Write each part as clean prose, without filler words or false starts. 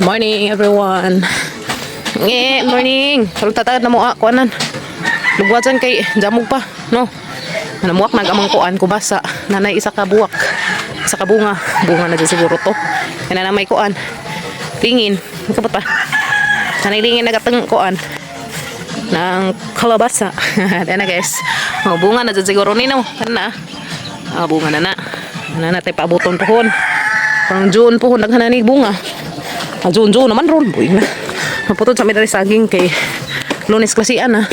Morning everyone. Morning. Kalau tatad na mo kuanan. Lugwasan kay jamog pa, no. Namuak nagamang kuan ko basa. Nanay isa ka buwak. Isa ka bunga. Bunga na dyan siguro to. Kaya na may kuan. Lingin. Kapot pa. Nanay lingin nagatang kuan. Nang kalabasa. Ayan na guys. Oh, bunga na dyan siguro nino. Ano na? Bunga na na. Ano na tayo paabuton pohon. Pang June pohon. Naghanan ni bunga. June naman ron. Buing na. Naputod sa may dari saging kay Lunes klasian na.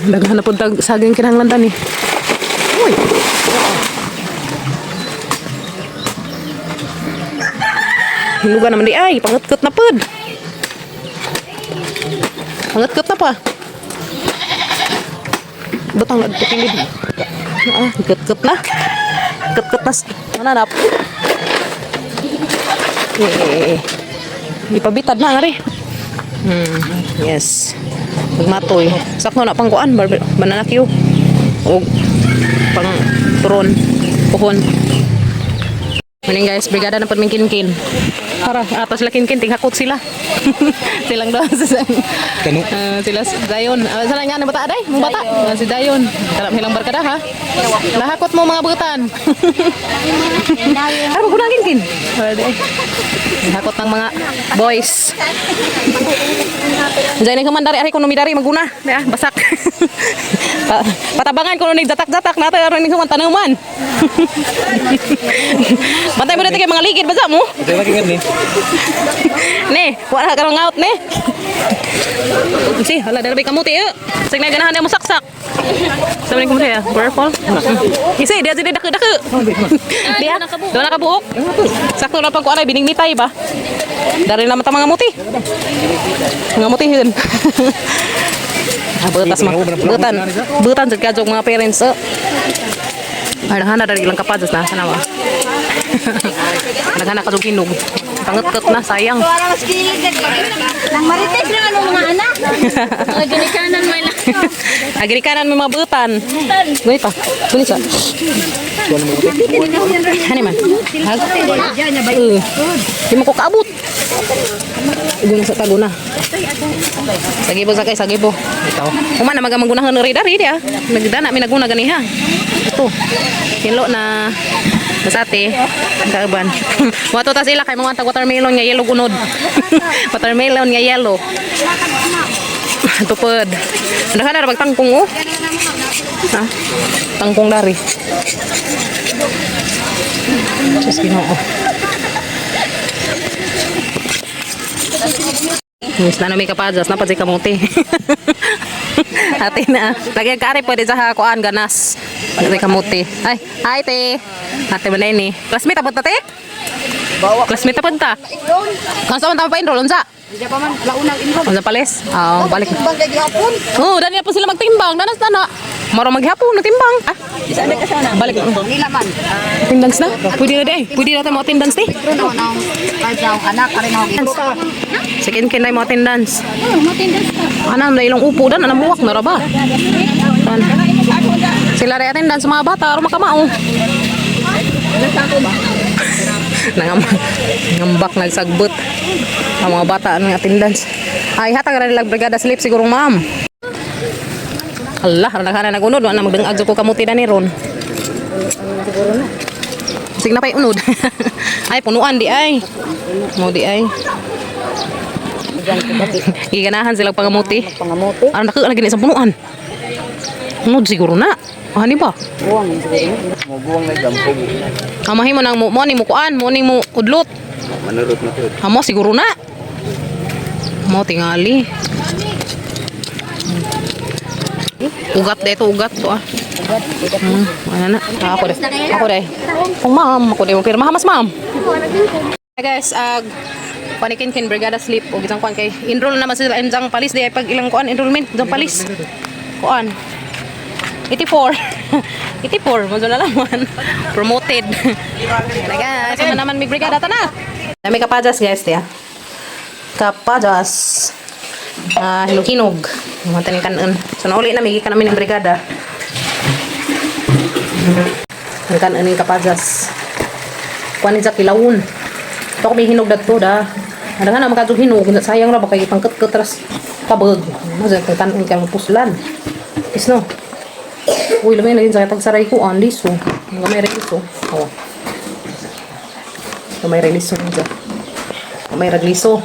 Daghan na po saging kinahanglan ni. Uy. Hinuga naman di ay. Pangatkot na pod. Pangatkot na pa. Butang na dito kilid. Kat na. Kat na. Mananap. Ipabitad na ngari. Yes. Magmatoy. Sakto na pang kuan banana Q. O pang turon. Pohon. Morning guys, brigada na pod min kinkin. Para atas sila kinkin tinghakot sila. Silang doon sa sila Dayon. Sana nga na bata day, mong bata. Si Dayon. Kalap hilang barkada ha. Lahakot mo mga butan. Ay maguna kinkin. Hakot ng mga boys. Diyan ni kamandari ari kuno midari maguna, ya, basak. Patabangan kuno nig jatak-jatak nato ari ning human tanaman. Bantay mo dito kay mga ligid basa mo. Ito lagi ngam ni. Ne, wala ka rong out ne. Si, hala dala bay kamuti yo. Sig na ganahan mo saksak. Sabi ni kamuti ya, purple. Isi dia jadi dak-dak. Dia doon nakabuok. Sakto na pag kuanay biningmitay ba. Dari naman ta mga muti. Mga mutihin. Butan sa kajog mga parents. Naghahanap dari ilang kapados na sana ba. Naghahanap kajog hinog. Pangetkot na sayang. Nang marites na ano mga anak. Agirikanan mo lang. Agirikanan mo mga butan. Gawin pa. Tulis sa. Hani man. Di mo ko kaabot. Igun sa taguna. Sagibo sa kay sagibo. Ito. Kumana magamangunahan ng ridari dia. Nagdana mi naguna ganiha. Ito. Kilo na basate. Kaaban. Wato ta sila kay mga watermelon nga yellow gunod. Watermelon nga yellow. Tupod. Naka na pagtangkong oh. Ha? Tangkong dari. Just Ginoo. Miss na may kapadas na pati kamuti. Ate na. Lagyan ka rin pwede sa kuan ganas. Pati kamuti. Ay, hi te. Ate mo na yun eh. Classmate apod ta te? Classmate apod ta? Kansa man tama pa enroll unsa? Diya pa man launang inro. Unsa pales? Oo, balik. Timbang kay gihapon. Oo, dani po sila magtimbang. Danas na. Maro maghapon nagtimbang. Ah, Isa na ka sana. balik. Nila man. Attendance na? Pwede na di. Pwede na tayo mo attendance di. Pero no nang kahit sa anak ari na ako. Second kinay mo attendance. Matindas ka. Anam na ilang upo dan anam buwak na ra ba? Sila rin attendance sa mga bata aron makamao. Nangambak nagsagbot ang mga bata ang attendance. Ay hatag ra nilang brigada slip siguro ma'am. Allah, naghanan nagunod wa na magdangag ko kamuti na ni ron. Sig na pay unod. Ay punuan di ay. Mo di ay. Giganahan sila pangamuti. Pangamote. Ano naka lagi sa punuan. Unod siguro na. Hani ba? Buwang siguro. Mo buwang na gampog. Amahin mo nang mo ni mo kuan, mo ni mo udlot. Manurot na to. Amo siguro na. Mo tingali. Ugat dito, ugat to ah. Ano na? Ako deh. Ako deh. Kung ma'am, ako deh mo pirma mas ma'am. Hey guys, panikin kin brigada sleep o bitang kuan kay enroll naman sila enjang palis di ay pag ilang kuan enrollment enjang palis. Kuan. 84. 84 mo na laman. Promoted. Hey guys, sama naman may brigada ta na. Dami kapajas guys dia. Kapajas. Hinog-hinog. Mga taning kanon. So nauli na may gikan namin ng brigada. Ang kanon ng kapajas. Kuan sa kilawon. Ito ko may hinog dagto da. Ada kan naman kadto hinuog sayang ra ba kay pangket-ket teras kabeg. Masa tan kang puslan. Is no. Uy, lamay lagi sa tagsaray ko on liso. Gamay ra liso. Oh. Gamay ra liso nito. Gamay ra liso.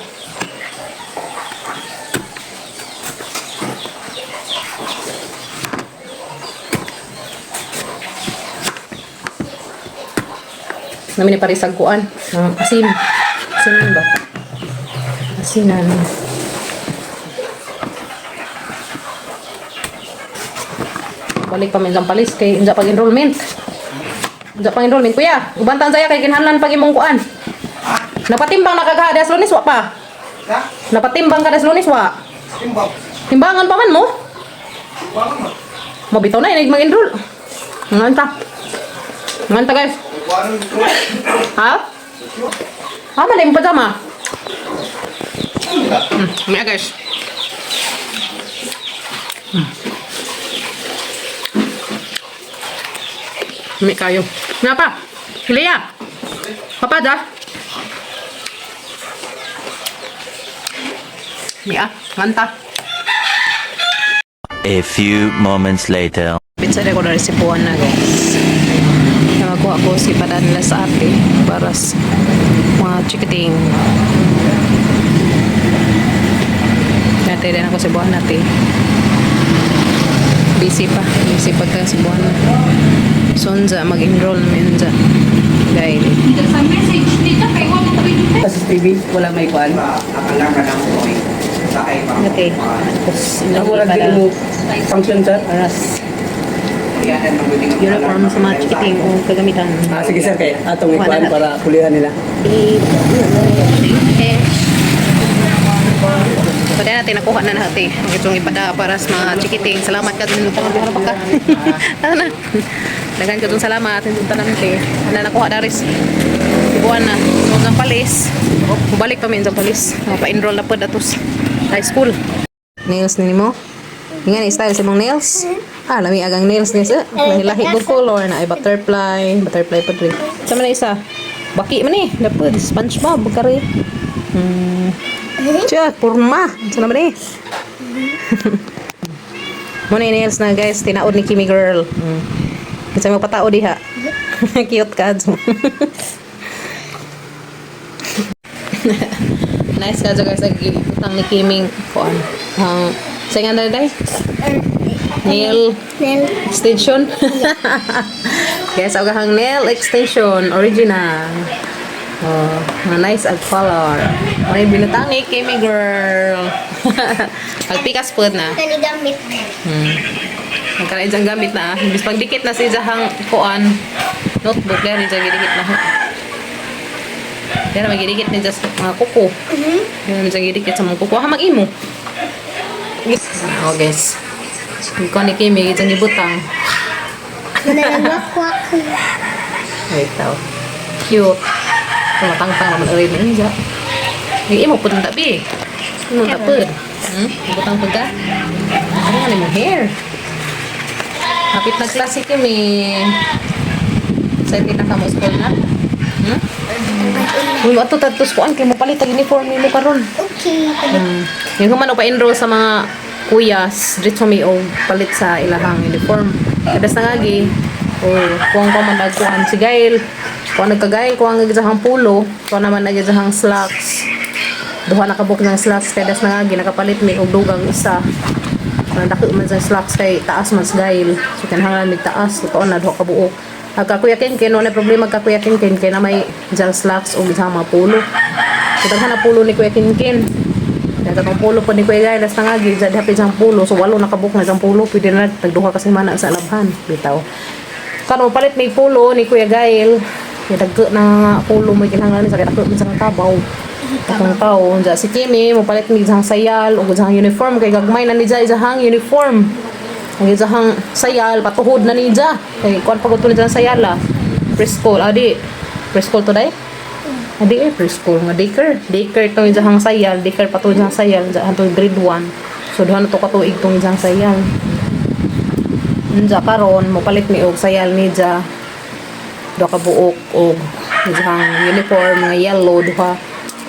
Namin ni parisag kuan. Asin. Asinan ba? Asinan. Balik pa minsan palis kay unsa pag enrollment. Unsa pag enrollment kuya? Ubantan saya kay kinahanglan pag imong kuan. Napatimbang na kagada sa Lunes wa pa. Napatimbang ka sa Lunes wa. Timbangan pa man mo? Mabitaw na inig mag-enroll. Nganta. Nganta guys. Ha? Mali mo pajama. Maya guys. Mami kayo. Kenapa? Hilya. Apa dah? Mia, mantap. A few moments later. Pinsara ko na rin si Puan na guys. Nakakuha ko si Padanla sa ate para sa mga chikiting. Natay din ako si Buwan natin. Busy pa ka si Buwan. Sonza, mag-enroll namin dyan. Guys. Sa message dito kay wala ko dito. Kasi TV, wala may kwan. Akala ka lang mo eh. Sakay pa. Okay. Tapos, Wala din mo function sir. Paras. Uniform sa mga chikiting o kagamitan. Sige sir, kaya atong ikwan para pulihan nila. Pwede natin nakuha na natin ang itong ipada para sa mga chikiting. Salamat ka din sa mga baka. Ano? Dagan ka dun salamat. Hindi pa namin kayo. Ano nakuha na rin. Ibuan na. Huwag ng palis. Balik pa min sa palis. Pa-enroll na po datos. High school. Nails ni mo? Nga ni style sa mong nails? Lami agang nails niya sa. Lahi ko color na ay butterfly. Butterfly pa rin. Sama na isa. Baki man eh. Dapat SpongeBob. Bukari. Tiyak, purma. Saan naman eh? Muna yung nails na guys. Tinaod ni Kimi girl. Kasi magpatao diha. Cute cards mo. Nice cards guys. Utang ni Kiming. Kuan. Saan nga na nail extension. Guys, ako hang nail extension. Original. Oh, nice ang color. May binutang ni Kimi girl. Agpikas po na. Kanigamit. Magkarain siyang gamit na. Bis pagdikit na si Jahang kuan. Notebook na rin siyang gidikit na. Kaya magidikit din sa mga kuko. Kaya siyang gidikit sa mga kuko. Mag-imo. Oh guys. Ikaw ni Kimi, siyang gibutang. Nalagwakwak. Wait daw. Cute. Tumatang-tang naman ulit na niya. Imo po ng tabi. Imo tapod. Butang po ka. Ano nga mo hair? Kapit na klase kami. Sa kita ka mo school na. Uy, ato tatos ko. Kaya mo palit ang uniform mo karon. Okay. Yung kumano pa-enroll sa mga kuyas, dito may o palit sa ilahang uniform. Kadas na ngagi. O, kung man nagkuhan si Gail. Kung nagkagay, kung ang nagizahang pulo, kung naman nagizahang slacks. Duha nakabuk ng slacks, kaya das na ngagi, nakapalit may og dugang isa. Kung dako man sa slacks kay taas mas Gail. So, kinahanglan may taas. Totoo na, duha kabuok. Nagkakuyakin kayo, no na problema kakuyakin kayo, kaya na may dyan slacks o isang mga pulo. So, daghan na pulo ni Kuya Kinkin. Nagkatong pulo po ni Kuya Gail, das na ngagi, dyan hapit isang pulo. So, walo nakabuk na isang pulo, pwede na nagduha kasi mana sa labhan. Bitaw. Kano palit may pulo ni Kuya Gail. Dagko na pulo mo kinahanglan sa dagko sa tabaw. Takong tao, unsa si Kimi mo palit ni isang sayal o isang uniform kay gagmay na ni isang uniform. Ang isang sayal patuhod na ni kay kuan pagod to ni sayal preschool adi. Preschool to dai? Adi preschool nga daycare. Daycare to isang sayal, daycare patuhod isang sayal hantod grade 1. So duha na to ka tuig tong isang sayal. Unsa karon mo palit mi og sayal ni duha ka buok og isang uniform nga yellow duha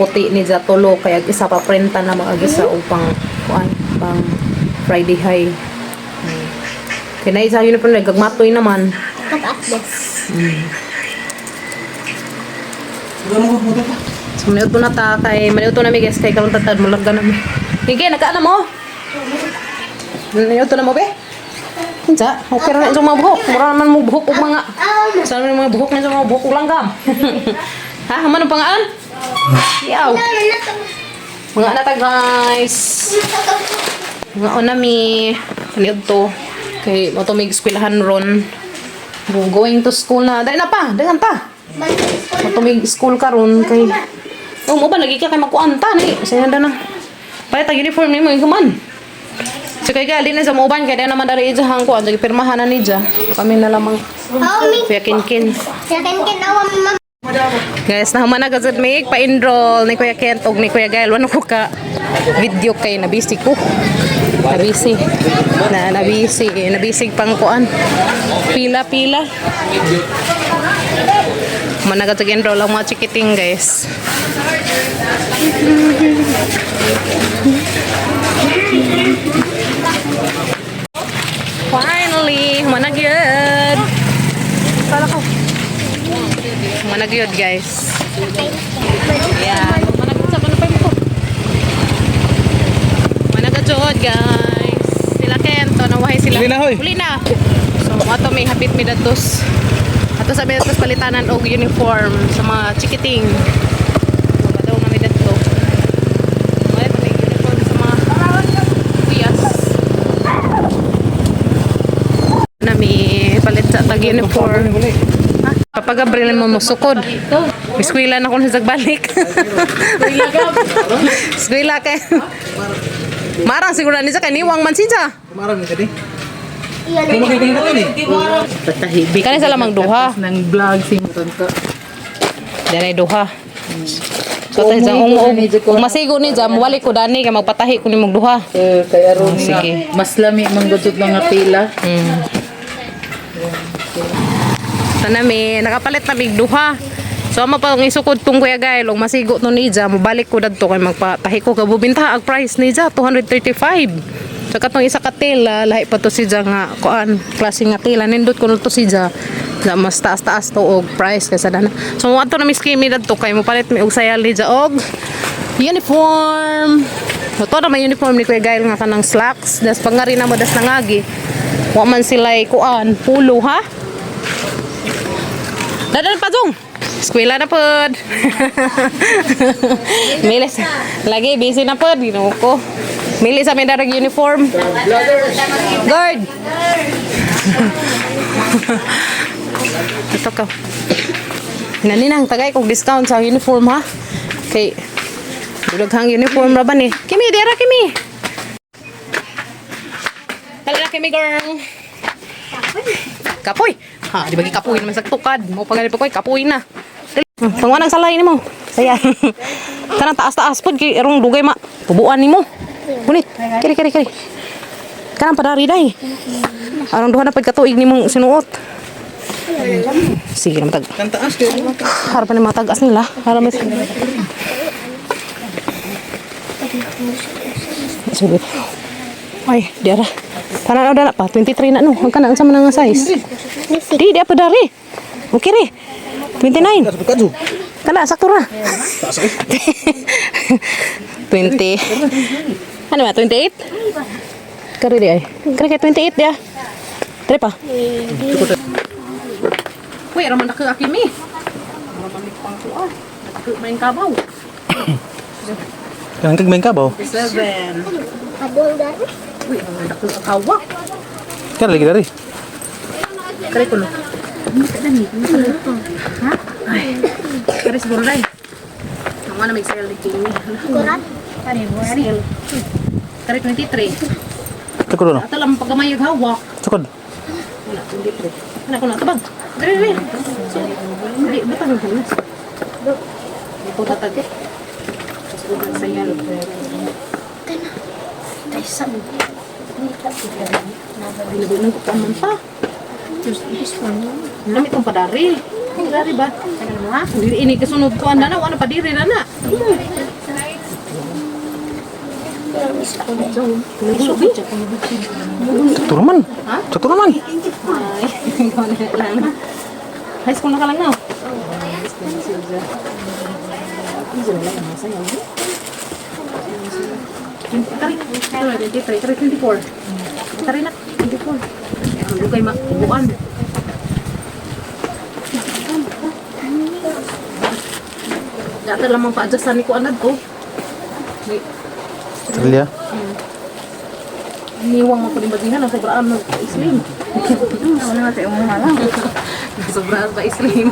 puti ni za tulo kaya isa pa printa na mag-agisa upang kuan pang Friday high. Kaya na isa uniform na gagmatoy naman. So maniud na ta kay maniud na mi guys kay karon tatad mulaggan na mi. Sige, nagkaana mo? Maniud na mo be? Kinsa, okay ra sa mga buhok. Mura man mo buhok ug mga. Sa mga buhok na sa mga buhok ug langgam. Ha, man ang pangaan? Yaw. Mga nata guys. Mga onami. Maniud to. Kay mo to mig eskwelahan ron. Going to school na. Dali na pa, dagan ta. Mo to mig school karon kay. Oh, mo ba lagi ka kay makuanta ni. Saya na. Palit ang uniform ni mo iguman. So kay gali na sa moban kay naman dari ija hang ko ang pirmahan na ni ja. Kami na lamang. Kuya Kinkin. Guys, nahuman na gazet mig pa-enroll ni Kuya Kent og ni Kuya Gael. Wano ko ka video kay nabisi ko. Nabisi. Nabisi pang kuan. Pila. Managat enroll lang mga chikiting guys. Finally, managyod. Para ko. Managyod guys. Yan, managyod sa panapay mo. Managyod guys. Sila Kento, nawahay sila. Huli na. So, ato may hapit mi datos. Ato sabi datos palitanan og uniform sa mga chikiting. Madaw na mi dato. Wala pa may uniform sa mga kuyas. Nami palit sa tag uniform. Kapag Gabriel mo musukod. Eskwela na kung sa balik. Eskwela kay. Marang siguro ni sa kay niwang man siya. Marang ka di. Patahibik. Kani sa lamang duha. Nang vlog simton ko. Danay duha. So tayo sa kung masigo ni jam wali ko dani kay magpatahi ko nimong duha. Kay aron Sige. mas lami man gudtot mga pila. Tanami, nakapalit na big duha. So amo pa ang isukod tong Kuya Gael, og masigo to ni Ja, mobalik ko dadto kay magpatahi ko kabubinta ang price ni Ja 235. So katong isa ka tela, lahi pa to si Ja nga kuan, klase nga tela nindot ko to si Ja. Na mas taas-taas to og price kaysa dana. So mo ato na miskimi dadto kay mo palit mi og sayal ni Ja og uniform. Ito na may uniform ni Kuya Gael nga kanang slacks, das pangari na mo das nangagi. Wa man sila kuan, pulo ha. Dadan pa Jong. Eskwela na pod. Milis. Lagi busy na pod, Ginoo ko. Mili sa darag uniform. Guard. Ito ka. Naninang tagay kog discount sa uniform ha. Kay dulaghang uniform ra ba ni? Kimi dera kimi. Kala kimi girl. Kapoy. Ha, di bagi kapoy naman sa tukad. Mo pagali pa koy kapoy na. Pangwanang salay nimo. Saya. Kanang taas-taas pod kay erong dugay ma. Tubuan nimo. Kunit. Kiri. Kanang padari day. Arang duha na pag katuig nimong sinuot. Sige na matag. Kan taas kay. Harapan ni matagas nila. Harapan. Sige. Ay, diara. Tanan na pa 23 na no. Ang kanang sa manang size. Di dia pa dari. Okay ri. 29. Kadto. Kana sakto ra. 20. Ano ba 28? Kari di ay. Kari kay 28 dia. Tre pa. Uy, raman na ka kimi. Raman ni pang tuwa. Main kabaw. Kan kag main ka ba? 7. Uy, raman na ka kawa. Kan lagi dari. Kari ko no. Ha? Ay. Kari siguro dai. Ang mana may sale dito ni. Kurat. Kari mo sale. Kari 23. Takod no. Ato lang pagkamayag hawak. Takod. Wala, 23. Ano ko na tabang. Dali. Dali, butang ko na. Ito tatag. Susugan sa yalo. Taisan. Binabunan ko pa man pa. Dami itong padari. Dari ba? Ini kesunod ko anda na wala pa diri na na. Satu naman. Satu naman. High school na ka lang na. Tari 24. Tari na 24. Ang kay makubuan. Dati lamang pa-adjustan ni ko anad ko. Celia. Iniwang ako din bagihan ang sobraan ng islim. Wala nga tayo mga lang. Sobraan pa islim.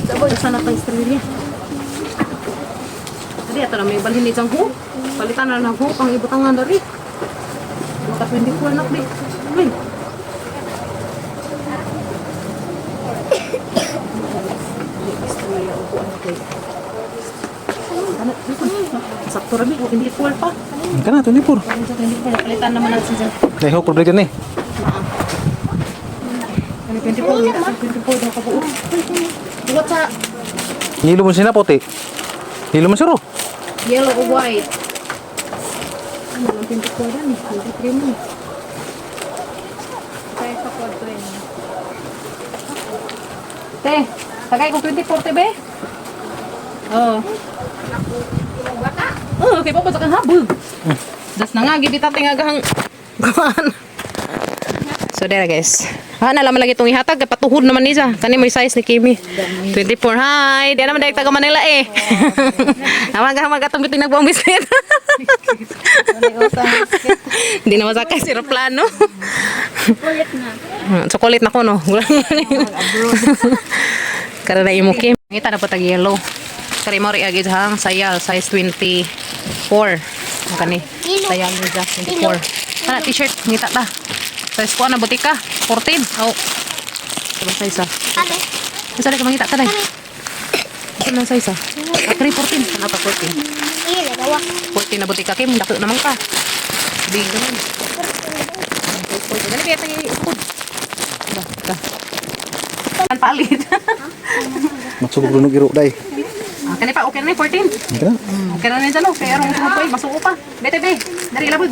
Saboy, sana pa Australia. Jadi ato na may balhin ni Jangho. Palitan na ng ho pang ibutangan dari. Maka 24 nak di. Uy. Sakto rabi, hindi equal pa. Ka na, 24. Palitan naman natin siya. Naihok ko balikan ni. Ano 24, 24 na kabuo. Bukat sa Hilo mo sila puti. Hilo mo siro. yellow or white. Ano lang 24 yan, 23 mo. Kaya sa kwarto yun. Te, tagay ko 24 te be? Oo. Oh, okay pa pa sa kang habog. Das na nga, gibita tingagahang gawan. So there guys. Na naman lagi itong ihatag. Patuhod naman niya. Kani mo yung size ni Kimi. 24. Hi! Di naman dahil taga Manila eh. Amag-amag atong bitin nagbuang bisnet. Di naman sakay si Roplano. Ulit na. Chocolate na ko no. Karena na imo Kim. Ngita na po tag yellow. Kari mo rin agad hang sayal. Size 24. Ang kani. Sayal niya 24. Kana t-shirt. Ngita ta. Size ko na butika. 14. Oh. Diba size ah? Ano? Isa na ka mangita. Tanay. Isa na size ah? 314. Ano pa 14? Iya, nagawa. 14 na butika. Kim, dako naman ka. Big naman. Ganun kaya tayo ikod. Diba? Diba? Kan palit. Magsugod runog iro day. Kani pa, okay na 14. Ka na. Okay na nito no. Kaya arong sumoy, masuko pa. Bete be. Dari labod.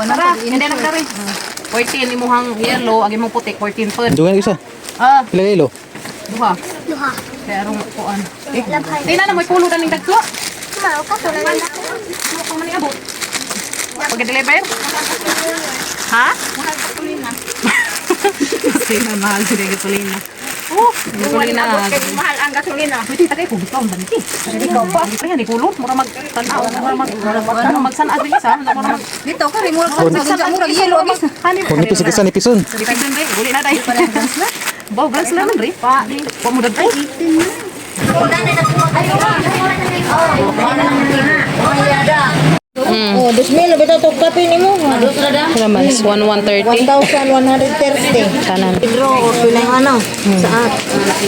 Tara, hindi na dari. 14 imuhang yellow, agi mong putik 14 pod. Dugan isa. Ah, Pila hilo. duha. Duha. Kaya arong kuan. Labhay. Tina na mo pulo na ning dagko. Mao ka, tulad na. Ano pa man ni abot? Pag-deliver? Ha? Mahal ka tuloy na. Gasolina, mahal din ang gasolina. Oh, gasolina. Mahal ang gasolina. Pwede tagay ko, gusto ang banti. Ikaw pa. Ay, hindi kulo. Mura mag-tanaw. Mura mag-sanad rin isa. Mura mag... Dito ka rin, mura mura yelo. Kung nipis ka sa nipisun. Dipigdan rin. Guli na tayo. Bawa, branch naman rin. Pamudad ko. Oh, 2,000 bitaw to kape nimo. Naman, 1,130. 1,130. Kanan. Pedro o pinay ano? Saat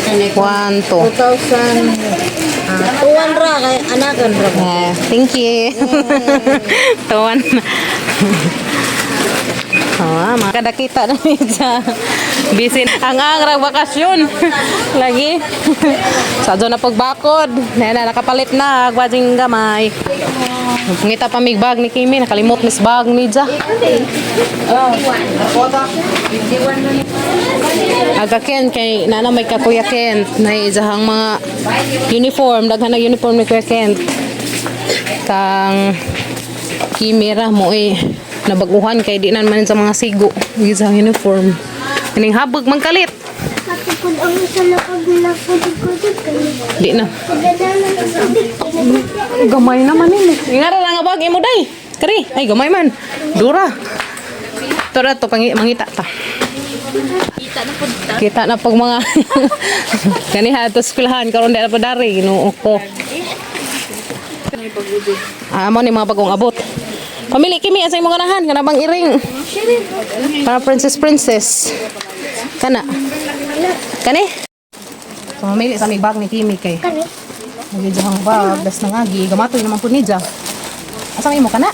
1, 2. 2,000 tuwan ra kay anakan ra. Thank you. Tuwan. Makadakita na sa bisin. Ang angrang bakasyon. Lagi. Sadyo na pagbakod. Na nakapalit na. Agwajing gamay. Ngita pa mig bag ni Kimi. Nakalimot mis bag ni Ja. Aga Ken kay nana may kakuya Ken. Na ijahang mga uniform. Daghan na uniform ni Kuya Ken. Kang Kimi ra mo eh. Nabaguhan kay di na man sa mga sigo sa uniform ining habog magkalit Kapag ang isa na pag-lapod-lapod kayo. di na Pagdadala ng tubig. gamay naman ini ingara lang nga bag imo day kari ay gamay man dura tora to mangita ta kita na pag mga kaniha to eskwelahan karon di na pa dari ginuo ko amo ni mga bagong abot. Pamili Kimi asa imong ganahan kana bang iring. Para princess. Kana. Kani? Pamili sa may bag ni Kimi kay. Kani? Nagijahang bag das nangagi gamatoy naman pud ni Ja. Asa imo kana?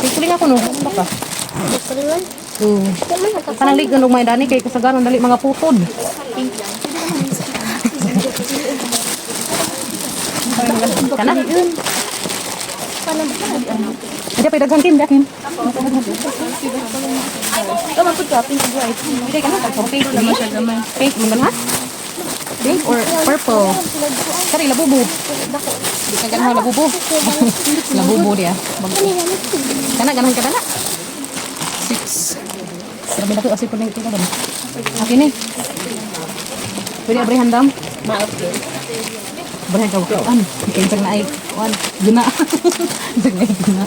Pikuling ako no. Baka. Pagkulingan? Kanang ligan og may dani kay kasagaran dali mga putod. Kana? Ada pa daghan kim dakin. Kamu pun shopping juga itu. Hindi kana tag pink naman siya gamay. Pink mo ha? Pink or purple? Kari labubo. Di ka ganahan labubo. Labubo dia. Kana ganahan ka dana? 6. Sabi na ko kasi pud ito ka dam. Okay ni. Pwede abrihan dam? Abrihan ka kan. Kay tag na ay wan guna. Tag na ay guna.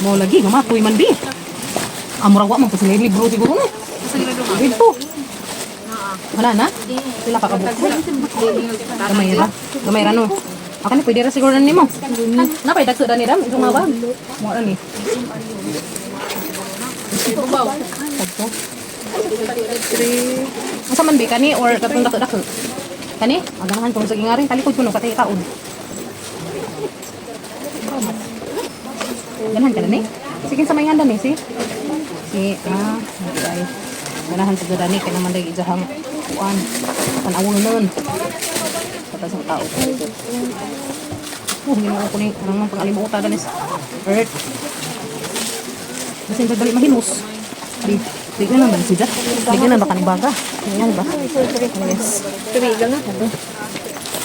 Mau lagi mamapoy man bi. Amura wa man pa sila libro siguro na. Dito. Wala na? Sila ka kabuk. Gamay ra. Gamay ra no. Akan pwede ra siguro na nimo. Napay dagso dani dam itong mabag. Mo ra ni. Tagto. Asa man bi kani or katong dako-dako? Kani? Aganahan kung sa gingaring talikod kuno katay taon. Ganahan ka na ni? Sige sa may nganda ni si. Si okay. Ganahan sa gani kay naman dai ijahang kuan. Panawon nun. Kata sa tao. Hindi mo ko ni nang pangalimutan danis. Earth. Kasi dali mahinus. Di ka naman siya. Di ka naman kanibaga. Yan ba? Yes. Tumigal na.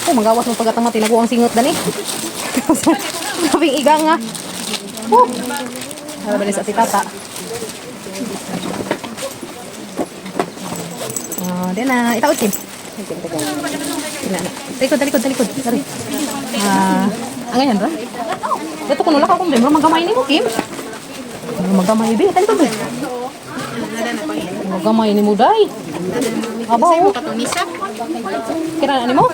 Oh, magawas mo pagkatama tinaguang singot dani. Kaping iga nga. Oh. Harabali sa titata. Dia na itaw tim. Talikod. Sorry. Angan yan ra? Dito ko nula ka kung membro magamay ni mo, Kim. Magamay bi, talikod bi. Magamay ni mo day. Abaw. Kira na ni mo?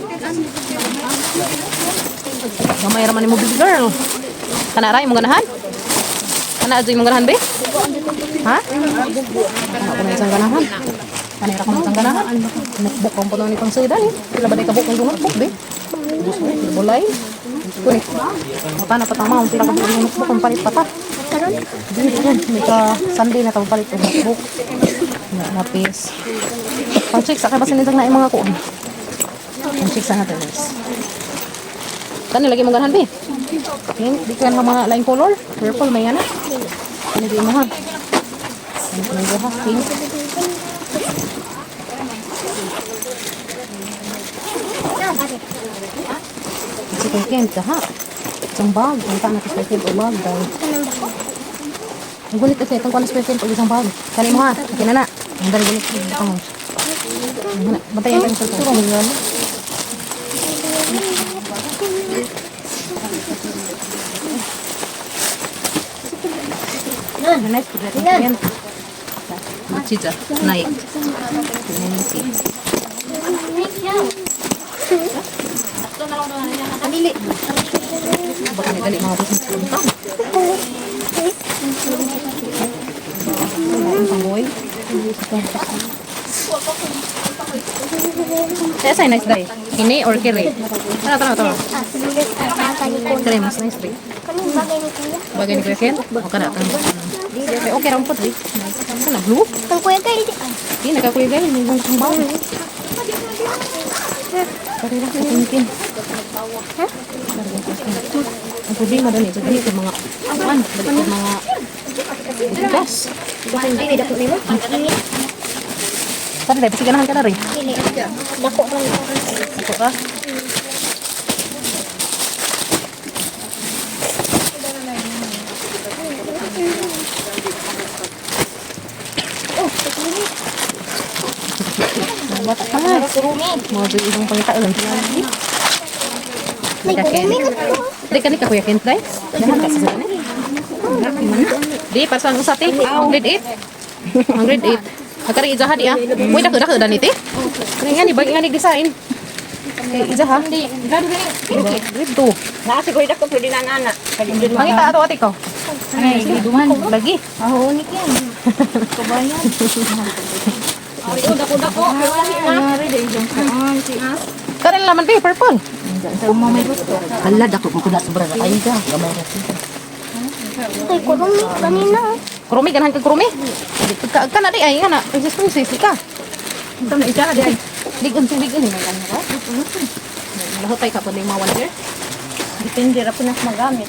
Gamay ra man ni mo big girl. Kana ra imong ganahan? Kana adyo imong ganahan be? Ha? Ako na isang ganahan. Kanira ko isang ganahan. Notebook ang puno ni pang seda ni. Sila ba day kabuk ng notebook be? Bulay. Kuni. Mata na patama ang tira ka ng notebook ang palit pata. May ka Sunday na tawag palit ng notebook. Napis. Pang-check sa kabasin nitang na yung mga kuon. Pang-check sa natin guys. Kani lagi mong ganahan be? Di ka ng mga line color? Purple may yan. Ano di mo ha? Ano di ha? Pink. Kasi kung kent ka ha? Isang bag. Ang taan natin spare kent o bag. Ang gulit kasi itong kuwan spare kent o isang bag. Kani mo ha? Okay na na. Ang dali gulit. Bantayan ka ng salto. Nice to get again. Machita, naik. Dali. Baka dali mga busin sa punta. Panggoy. Saya nice day. Ini or kiri? Tara. Kiri mas nice day. Bagay ni Kuya Ken? O kada kang okay ra umpot eh. Sana blue? Kang kuya kay Hindi nakakuya gay ni bang kang bawo. Kari ra kin. Ha? Ang problema dali sa dili mga kuan, dali mga gas. bakal hindi dako nimo. Tara dai pasi ganahan ka na rin. Dili. Dako lang. Ako ka. Bata ka nga. Mga doon isang pangitaon. May kurumi ka to. Di ka Kuya Ken, try? Dahan ka sa sana. Di, para sa ang usati. Ang grade 8. Ang grade 8. Nagkari ijaha di ah. Uy, dako dan iti. Kaya nga ni, bagi nga ni design. Okay, ijaha. Grade 2. Nasi ko ida ko pwede na nana. Mangita ato ati ko. Ay, duman. Lagi. Oh, unik yan. Kabayan. Dako. Nangyari din yung saan. Karin laman ba, purple. Sa umang may gusto. Hala dako ko na sobra ay ga gamay ra. Ay, kurumi. Kanina. Kurumi, ganahan ka kurumi. Ka na di ay, nga na. Princess, ka. Ito na isa, di ay. Ligon, ligon. Lahot tayo ka po na yung mga 1 year. Depende ra pinas magamit.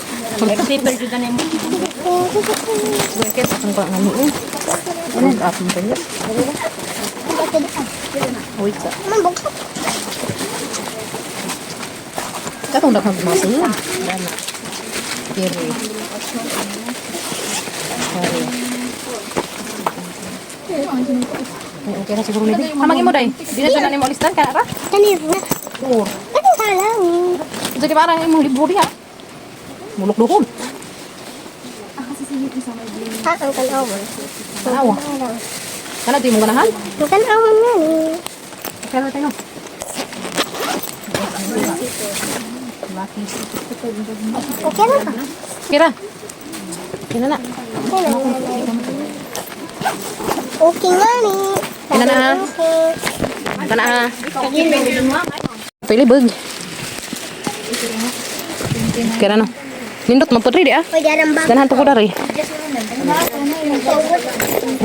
Zipper jud na mo. Wicked, akong ba nga niyo. Ano ang apong pa niya? Wait sa. Man bugso. Katong daghang maso. Dana. Kiri. Okay na siguro nito. Hamangin mo day. Di na siya na mo listan ka ra. Kanina. Oo. Ano halang? Jadi parang imong libro diha. Mulok-lukon. Ang kanawan. Tanawa. Kana di mo ganahan? Ang kanawan nga ni. Pero tayo. Okay na ka. Kira. Kina na. Okay nga ni. Kina na ha. Okay. Kana ha. Pili bug. Kira no. Nindot man putri di ah. Pwede arang bag. Ganahan to ko dari.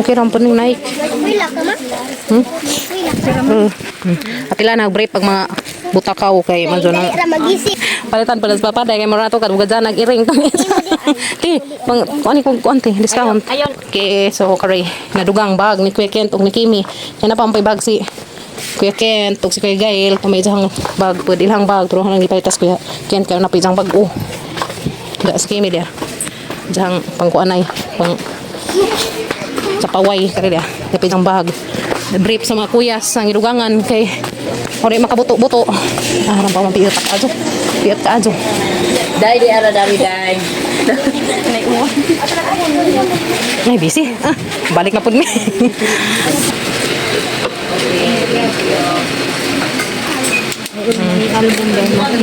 Okay ram pun naik. Wila ka ma? Hmm. Atila na break pag mga butakaw kay manjo Dali na. ra magisip. Palitan pala sa papaday kay mura to kad ugadja nag-iring to. Ti, pang kuani kung konti discount. Okay, so kare nadugang bag ni Kuya Kent ug ni Kimi. Yan na pa ang bag si Kuya Kent ug si Kuya Gail pamejang bag pud ilang bag pero nang gipalitas Kuya Kent kay na pijang bag o. Da si Kimi dia. Jang pangkuanay pang sa paway kare dia. Pijang bag. Brief sa mga kuyas sa gidugangan kay ore makabuto-buto. Ah, ram pa man piit ka ajo. Piit ka ajo. Dai di ara dari dai. Ay, busy. Ah, balik na po mi.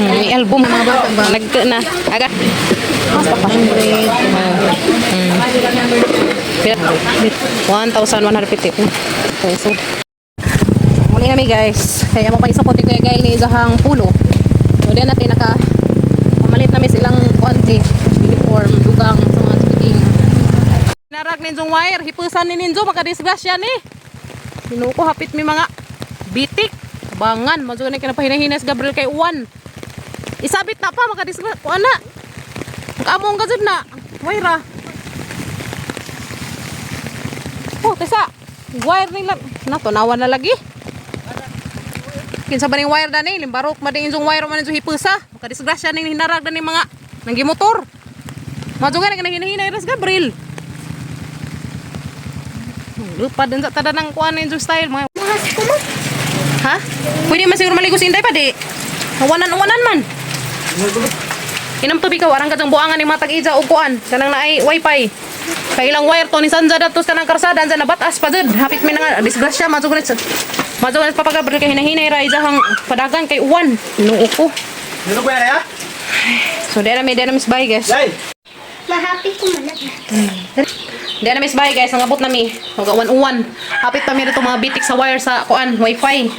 May album mga bata ba? Nagka na. Aga. Basta pa. 1,150 peso. Muli kami guys. Kaya mo pa isang puti kuya guys ni isang pulo. So diyan natin pamalit namin silang konti. Uniform, dugang sa mga chikiting. Narag ninjong wire, hipusan ni ninjo makadisgrasya ni. Sinuko hapit mi mga bitik. Bangan, madyo na kinapahinahinas Gabriel kay Uwan. Isabit na pa makadisgrasya. Kuan na. Kamong gajud na. Wire. Oh, tesa. Wire nila. Natunawan na lagi. Kinsa ba ning wire dani? Limbarok mading injong wire man injong hipusa. Makadisgrasya ning hinarag dani mga nanggi motor. Madyo nga hinahinay ras Gabriel. Lupa din sa tada ng kuan injong style mga. Ha? Pwede man siguro maligo si Inday pa di. Wanan man. Inam tubig ka warang kadang buangan ni matag ija og kuan kanang naay wifi. Kay ilang wire to ni Sanja datos kanang karsada anza na batas pa jud. Hapit mi nga disgrasya madyo nga papagabril kay hinahinay ra ijahang padagan kay Uwan. Inuo ko. Dito ko yan ya? So dera miss bye guys. Dai! Mahappy ko man. Dera miss bye guys, ang abot nami. Huwag Uwan. Hapit pa mi dito mga bitik sa wire sa kuan wifi.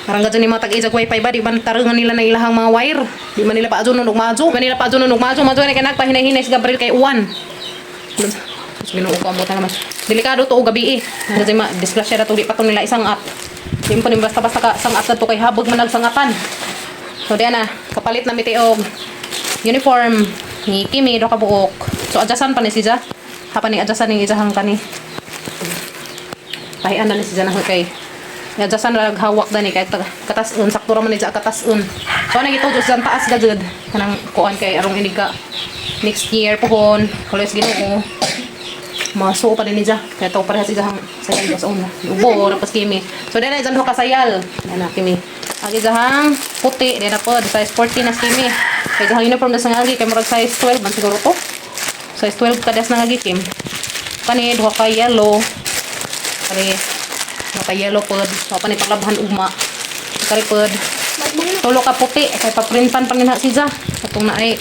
Parang gadyo ni mga tag-ijag wifi ba, di ba tarangan nila na ilahang mga wire. Di man nila pa adyo nung madyo. Manila pa adyo nung madyo. Madyo na kanak pahinay-hinay si Gabriel kay Uwan. Binuo ko ang buta naman. Delikado to o gabi eh. Kasi disgrasya na to, di pa to nila isang at. Di mo pa nila basta-basta ka sangat na to kay habog man nagsangatan. So diyan na, kapalit na miti og uniform ni Kimi do kabuok. So adjasan pa ni siya. Hapa ni adjasan ni ijahang kani. Pahian na ni siya na kay. Adjasan ra hawak dani kay katas-un sakto ra man ni siya katas-un. So nang itudo sa taas gajud kanang kuan kay arong inig ka next year pohon, college Ginoo. Maso pa din niya. Kaya ito parehas siya sayal dos una. Ubo tapos Kimi. So dena jan ho kasayal. Dena Kimi. Agi jahang puti dena po size 14 na Kimi. Kaya jahang uniform na sangagi kay murag size 12 man siguro to. Size 12 kadas na ngagi Kim. Kani duha ka yellow. Kani duha ka yellow pod. So pani paglabhan ugma. Kari pod. Tulo ka puti kay paprintan pa nina siya. Katong na ay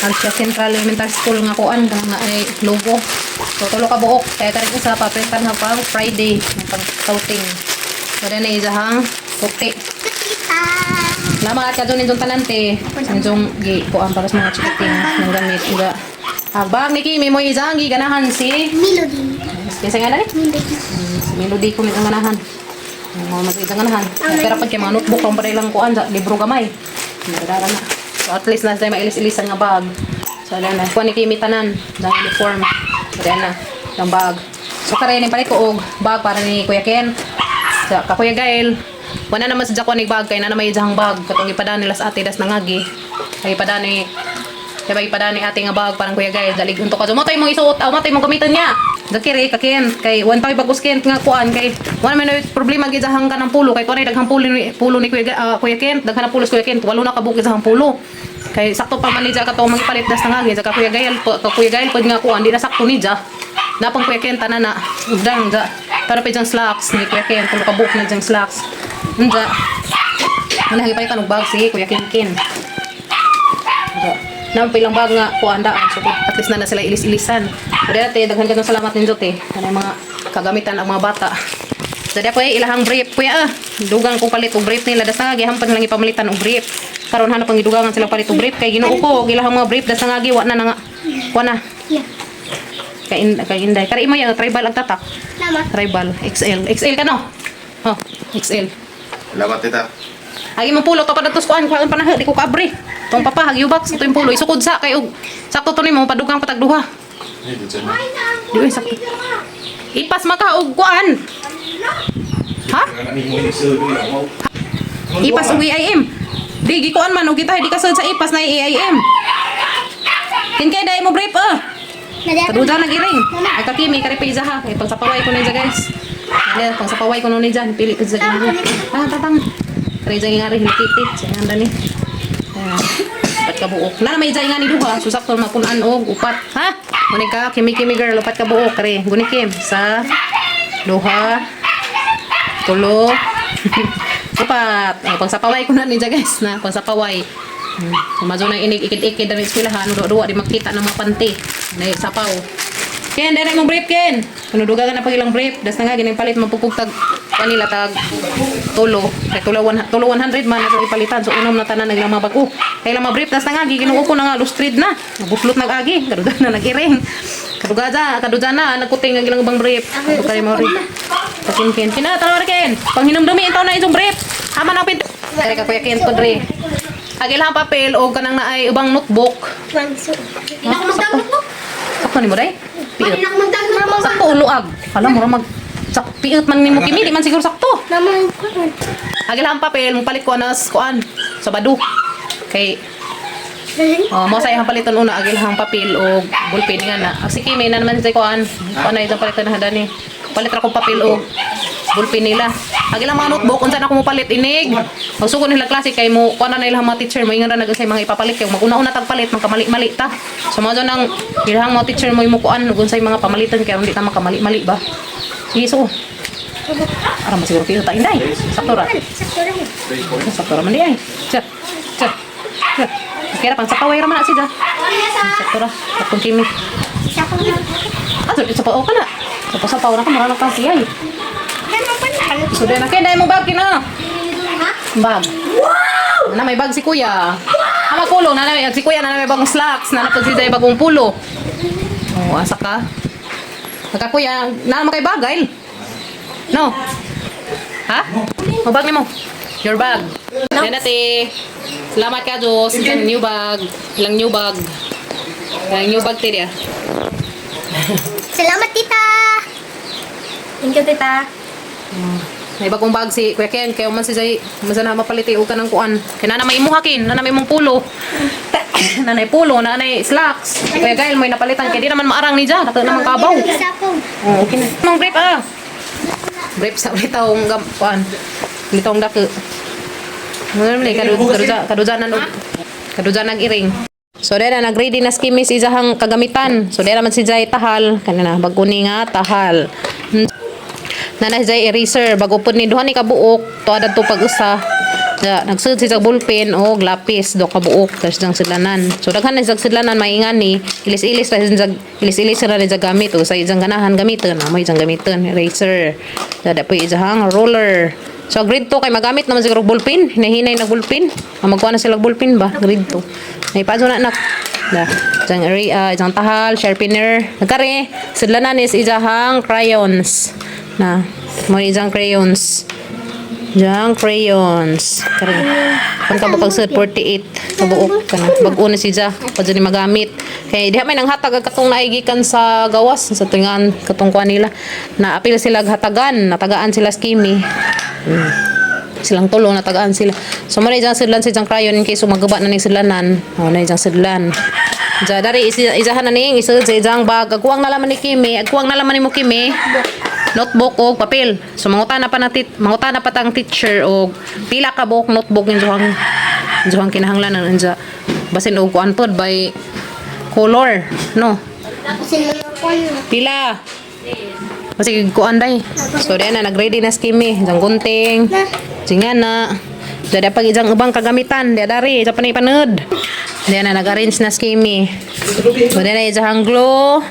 Alcia Central Elementary School nga kuan kanang na ay logo. So tulo ka buok kaya kari sa paprintan ha pang Friday ng pag-coating. So dena izahang puti. Na mga kadto ninyong talante, ninyong gi kuan para sa mga chikiting ng gamit nga Abang ni Kimi mo izangi ganahan si Melody. Kasi nga na Melody. si Melody ko mitang ganahan. Mo mag-izang ganahan. Pero pag kay mga notebook pang parelang kuan sa libro gamay. Nadara na. So at least na tayo mailis-ilisan nga bag. So alam na. Kuan ni Kimi tanan ng uniform. So ayan na. Ng bag. So kare ni pare ko og bag para ni Kuya Ken. Sa ka Kuya Gael. Wala naman sa Jakuan ni bag kay na may jang bag katong ipadaan nila sa ate das nangagi. Kay ipadaan ni kaya ba ipadaan ni ate nga bag parang Kuya Gael dalig unto ka. Matay mong isuot, matay mong gamitan niya. Dakiri ka Ken kay one time bagus Ken nga kuan kay wala man na problema gid sa hangkan ng pulo kay kunay daghang pulo ni Kuya Ken daghan na pulos Kuya Ken walo na ka bukid sa hang pulo. Kay sakto pa man ni ka to magipalit das nangagi sa Kuya Gael pud nga kuan di na sakto ni ja. Napang Kuya Ken tanan na udang ja. Para pa jang slacks ni Kuya Ken kuno ka buk na jang slacks. Unja. Wala gipalit og bag si Kuya Ken. Nang pilang bag nga kuanda so at least na sila ilis-ilisan. Dati daghan kadtong salamat ninyo te. Kanang mga kagamitan ang mga bata. So di ako ilahang brief kuya dugang ko palit og brief nila das nga gihampan lang ipamalitan og brief. Karon hanap ang gidugangan sila palit og brief kay Ginoo ko ilahang mga brief das nga wa na nga wa na. Yeah. Kay inday kari mo yang tribal ang tatak. Nama. Tribal XL ka no. Oh, XL. Salamat tita. Agi mo pulo to padatos kuan panah di ko kabri. Tong papa hagyubak sa tuing pulo isukod sa kay og sakto to nimo padugang patag duha. Di oy sakto. Ipas maka og kuan. Ha? Ipas og IIM. Di gi kuan man og kita di kasud sa ipas na IIM. Kinkay dai mo brief Kaduda nagiring. Ay kakimi kari pa izaha kay pagsapaway ko ni guys. Dahil pagsapaway ko ni dyan pili ko sa ginawa. Tatang. Kaya dyan nga rin hilikiti. Siya nga ni. Upat ka buok. Na may dyan nga ni duha. Susakto mapunan og upat. Ha? Gunik ka. Kimi-kimi girl. Upat ka buok. Kari. Gunikim. Sa duha. Tulo. Upat. Pagsapaway ko na ni dyan guys. Na pagsapaway. Sumazo na inig ikid-ikid na eskwelahan. Duwa di makita ng mga panty. Na sapaw. Ken, dere mo brief Ken. Pinuduga ka na pag ilang brief. Das na nga gining palit mapupugtag kanila tag tulo. Kay tulo 100 man na ipalitan. So unam na tanan naglang mga bag-o. Kay lang mga brief das na nga giginuo ko na nga lustrid na. Nabuslot nag-agi. Kaduda na nag-iring. Kaduda na nagkuting ang ilang ubang brief. Ako kay mo rin. Takin Ken. Kina tawar Ken. Panghinumdumi itaw na itong brief. Haman ang pinto. Dere ka Kuya Ken podre. Agilang papel o kanang naay ubang notebook. Manso. Hindi na ako magdamot mo. Sakto ni mo day? Hindi na ako magdamot. Sakto uluag. Alam mo mag piit man nimo kimi di man siguro sakto. Naman. Agilang papel mo palit ko anas kuan sa badu. Kay mo say ang paliton una agilang papel o bulpin nga na. Si kimi na naman sa kuan. Kuan na itong paliton na hadani. Palit ra ko papel o bulpin nila. Agilang mga notebook unsa na ko mo palit inig. Magsugod nila klase kay mo kuan na nila mga teacher mo ingon ra nag say mga ipapalit kay maguna-una tag palit magkamali-mali ta. So mo nang ilang mga teacher mo kuan unsay mga pamalitan kay hindi ta makamali-mali ba. Sige so. Ara mo siguro kita inday. Sakto ra. Sakto ra man di ay. Cha. Kaya pang sapaway ra man na siya. Sakto ra. Kapon kimi. Sa pao ka na. Sa pao na ka marang kasi ay. So na kaya mo bag kina. Bag. Wow! Na may bag si kuya. Ama kulong na may si kuya na may bagong slacks na napod si day bagong pulo. Oh, asa ka? Naka kuya, na kay bagay. No. Ha? Mo bag nimo. Your bag. Yan ate. Salamat ka Diyos. Ilang new bag. Ilang new bag. Ilang new bag tira. Salamat, tita. Thank you, tita. May bagong bag si Kuya Ken kaya man si Jay masana mapaliti o kanang kuan kay nana may imuhakin nana may mong pulo nanay pulo nanay slacks Kuya Gael mo napalitan kay di naman maarang ni Jay kato naman kabaw oh okay na mong brief brief sa litawng kuan litawng dako mo ni kaduja nag-iring. So dera nag-ready na skimis izahang kagamitan. So dera man si Jay tahal kanina baguni nga tahal. Nanay Jay eraser bago pud ni duha ni kabuok to adad to pag-usa. Nagsud si ballpen o lapis do kabuok tas jang sidlanan. So daghan na sa sidlanan maingan ni ilis-ilis ra ni gamit o sa ijang ganahan gamiton na may ijang gamiton eraser. Dada po ijang roller. So grade 2 kay magamit naman siguro ballpen, hinahinay na ballpen. Magkuha na sila ballpen ba grade 2. May paso na Da, jang area, jang tahal, sharpener. Nagkari, sudlanan is ijahang crayons. Na, mo ijang crayons. Jang crayons. Kari. Kung ka bukag sud 48 kabuok kana. Bag-o na siya pa dyan magamit. Kaya diha may nang hatag ang katong naigikan sa gawas sa tingan katong kuan nila. Na apil sila hatagan, natagaan sila skimi. Silang tulong natagaan sila. So mo na ijang sudlan sa ijang crayon in case magaba na ning sudlanan. O na ijang sudlan. Ja dari izahan na ning isud sa ijang bag. Agkuwang na laman ni Kimi, agkuwang na laman nimo Kimi. Notebook o papel. So mangutana pa tang teacher o pila ka buok notebook in johang kinahanglanan anja. Basin og kuan pod by color, no. Pila. Kasi kuan day. So diyan na nagready na skimi, jang gunting. Jingan na. Dada pag ijang ubang kagamitan, dia dari sa panay panud. Diyan na nag-arrange na skimi. So diyan na ijang glue.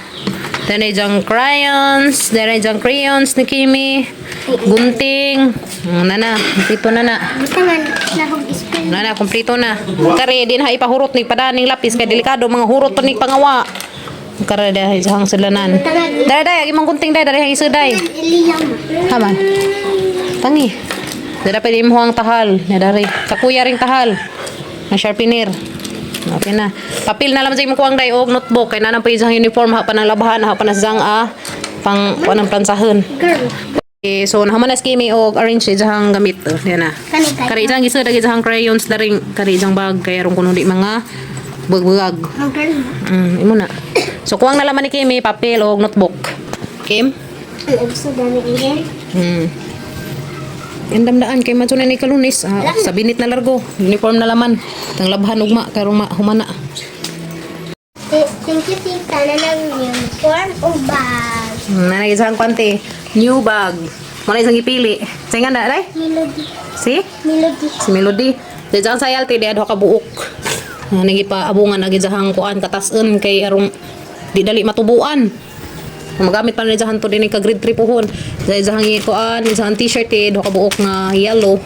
Then ay jang crayons, then ay jang crayons ni Kimi, gunting, nana, kumpleto na. Nana, kumpleto na. Kare din ha ipahurot ni padaning lapis kay delikado mga hurot to ni pangawa. Kare dahil jang sudlanan. Dai imong gunting dai hang isuday. Haman. Tangi. Dada pa di mo ang tahal, na dari. Kakuya ring tahal. Na sharpener. Okay na. Papel na lang sa imong kuwang day og notebook kay nanang pa isang uniform ha pa nang labahan ha pa na sang pang kuan plansahon. Okay, so nahaman na skimi og arrange ijang gamit. Diyan na. Kari ijang gisa dagi ijang crayons daring kari ijang bag kay aron kuno di mga bug-bugag. Imo na. So kuwang na laman ni Kimi papel og notebook. Kim? Endam daan kay man ni kalunis sa binit na largo uniform na laman tang labhan ugma karong humana. Thank you, tita, na ng uniform o bag. Nanay isang kwante new bag mo na isang ipili sa nga na day Melody. si Melody. Melody dajang sayal ti adho ka buok nagi pa abungan agi jahang kuan katasen kay arong di dali matubuan magamit pa na jahan to din ka grade 3 pohon dahil jahang kuan isang t-shirt do ka buok nga yellow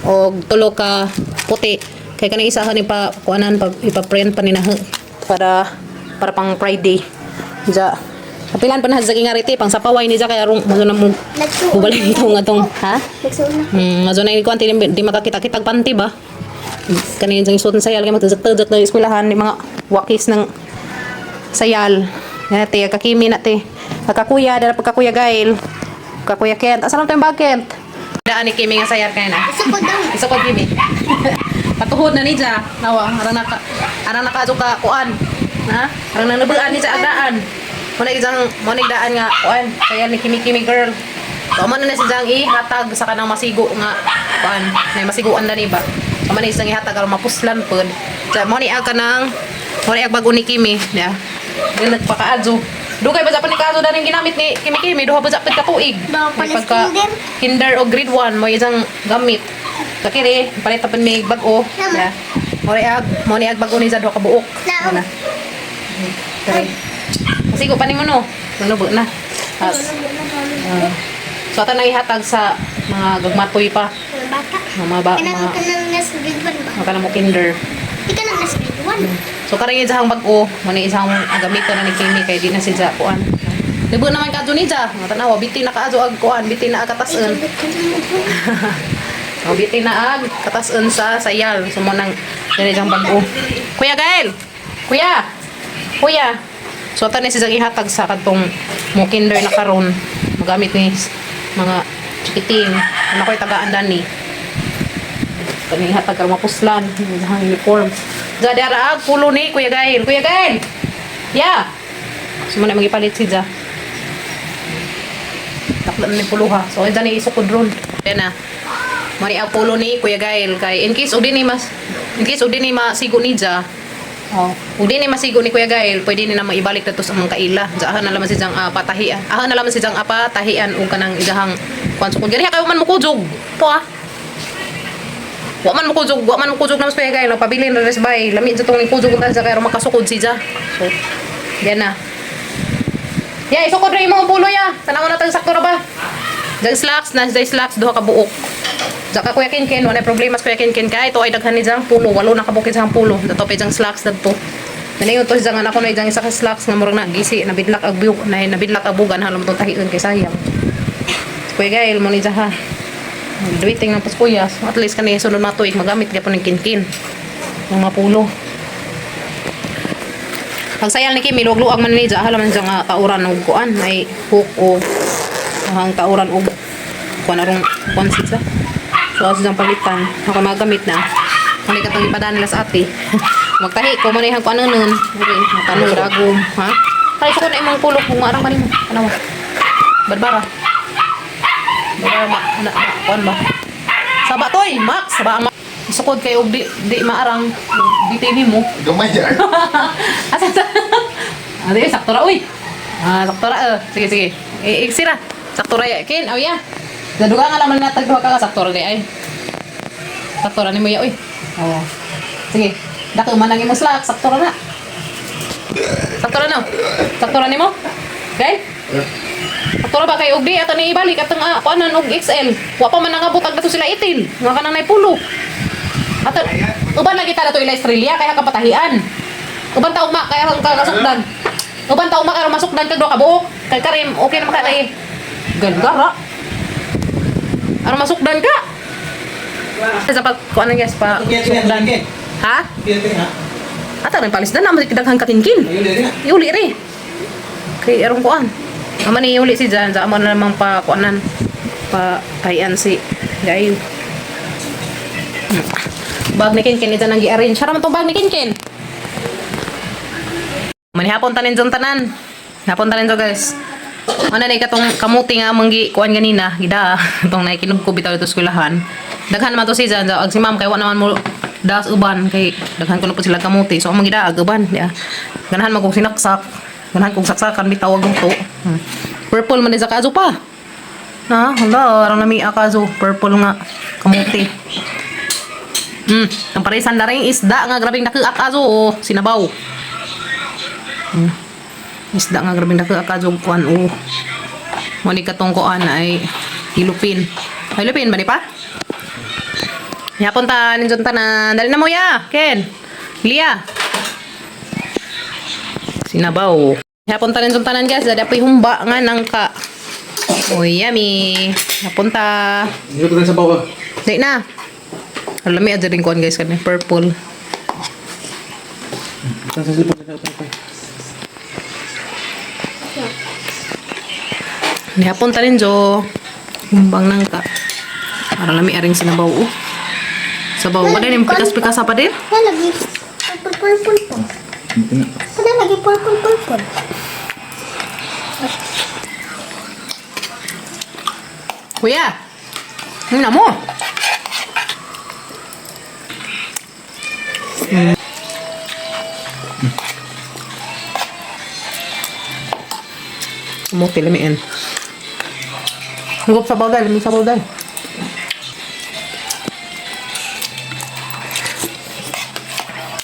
og tulo ka puti kay kanang isahan ni pa kuanan pa ipa-print pa ni na para pang Friday ja kapilan pa na sa kingariti pang sapaway ni ja kay arong mo na mo bubalik itong atong ha mazo na kuan di makakita-kitag panty ba kanin jang suot sayal kay magtudot na eskwelahan ni mga wakis ng sayal nate kakimi na te kakakuya dala pagkakuya gail kakuya Kent asa lang tayong bag Kent daan ni Kimi nga sayar kay na isa ko Kimi patuhod na ni ja nawa arang naka ka kuan ha arang nanabuan ni ja agdaan mo na daan nga kuan sayar ni Kimi girl so man na si jang ihatag sa kanang masigo nga kuan na masiguan na ni ba so man isang ihatag aron mapuslan pod so mo ni ag kanang mo ni ag bago ni Kimi ya dili pakaadso dugay ba sa panikaso daring ginamit ni Kimi duha ba sa pid ka tuig pagka kinder o grade 1 mo isang gamit sa kiri palit pa mi bag-o ya mo ni ag bago ni sa duha ka buok na kare kasi ko paning no nanubo na so ata nang ihatag sa mga gagmatoy pa Bata. mga Kanang nasa grade 1 ba? kana mo kinder Ika nang nasa grade 1. so karang isang bag-o mo ni isang gamito na ni Kimi kay di na siya kuan libo naman kadto ni ja tanawa biti na kaadto ag kuan biti na katasen biti na ag katasen sa sayal so mo nang dili jang bag-o kuya Gael kuya so tani siya ihatag sa kadtong mo kinder na karon magamit ni mga chikiting ano ko'y tagaan dani kani hatag kang mapuslan ang uniform dara ag pulo ni kuya Gael ya sumana magipalit si ja taklan ni puluha so ida ni isukod ron na mari ag pulo ni kuya Gael kay in case udi ni masigo ni ja udi ni masigo ni kuya Gael pwede ni na maibalik dito sa mga kaila jahan na laman si jang patahian ahan na laman si jang patahian ug kanang idahang kuan sukod gari kayo man mukujog po wa man mukujog na mas kuya Gael pabilin na res bay lami jatong ni kujog ta sa kay makasukod si ja so yan na ya isukod ra imong pulo ya tanawon na tag sakto ra ba jag slacks duha ka buok Saka kuya Ken wala problema sa kuya Ken kay ito ay daghan ni jang pulo, walo na kabukid sa pulo. Dato pa jang slacks dadto. Naningon to siya nga ako na ijang isa ka slacks nga murag na gisi nabidlak ag bug na nabidlak ag bugan halom to tahion kay sayang. Kuya Gail mo ni ha. Duiting ng paskuyas. At least kanina sunod na tuig magamit ka po ng kinkin. Ng mapulo. Pag sayal ni Kimi, luwag-luwag man ni Dja. Alam man siya nga tauran o kuan. May hook o ang tauran o kuan arong konsit sa. So, as siyang palitan. Ako magamit na. Kung ikatong ipadaan nila sa ati. Magtahi ko manihang ko ano nun. Okay, matanong ragom. Ha? Kaya ko na imong pulok kung maarang manin mo. Ano mo? Barbara. Kuan ba? Saba toy, Max, saba ang sukod kay og di maarang di TV mo. Gamay yan. Asa ta? Adi sakto ra uy. Sakto ra. Sige sige. Iksira. Sakto ra kin. Aw ya. Daduga nga naman natag duha ka sakto ra ay. Sakto ra nimo ya uy. Oh. Sige. Dako man ang imong slack, sakto ra na. Sakto ra no. Sakto ra nimo. Okay? Sakto ra ba kay ugdi ato ni ibalik atong kuanan og XL. Wa pa man nangabutag dato sila itil. Nga kanang nay pulo. Ato uban lagi ta dato ila Australia kaya kapatahian. Uban ta ugma kaya ron ka kasukdan. Uban ta ugma kaya masukdan kag do ka buok. Kay Karim okay na makatay. Gandara. Ara masukdan ka. Sa pag kuanan guys pa sukdan. Ha? Ata rin palis na naman daghan kakinkin. Yuli ri. Kay arong kuan. Ama ni uli si Jan, sa amo na namang pa kuanan pa tayan si Gail. Bag ni Kinkin ito nang gi-arrange. Sara man tong bag ni Kinkin. Manihapon tanin jong tanan. Hapon tanin jo guys. Ano na katong kamuti nga manggi kuan ganina, gida tong naikinog ko bitaw dito sa eskwelahan. Daghan man to si Jan, ag si ma'am kay wa naman mo das uban kay daghan ko na po sila kamuti. So among gida ag uban, ya. Ganahan man kog sinaksak. Ganahan kong saksakan bitaw ag to. Purple man din sa kaso pa. Na, hala, arang nami akaso. Purple nga, kamuti. Ang parisan na rin isda nga grabing daki akaso o sinabaw. Isda nga grabing daki akaso kuan o. Mali katong kuan ay hilupin. Hilupin ba di pa? Yapon ta ninjon tanan. Dali na mo ya, Ken. Lia. Sinabaw. Yapon ta ninjon tanan guys, dada po'y humba nga nang ka. Oy, yummy. Yapon ta. Hindi ko rin sa bawah. Dali na. Alami aja rin kuan guys kanina purple. Sa silipon na ito. Yapon ta ninjo. Humbang nang ka. Alami aring sinabaw. Sabaw. Wala rin pikas-pikas apa din? Wala lagi purple po. Wala lagi purple. Kuya. Ano na mo? Muti lamiin. Huwag sa bawday, lami sa bawday.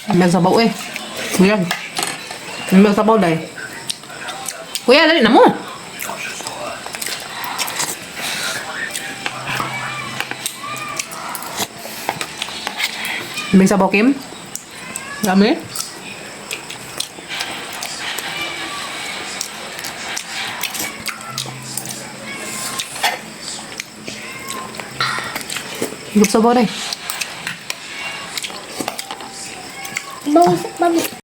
Lami sa baw eh. Kuya. Lami sa bawday. Kuya, dali na mo. Lami sa baw, Kim. Lami. Higop sa bawday. Bagus.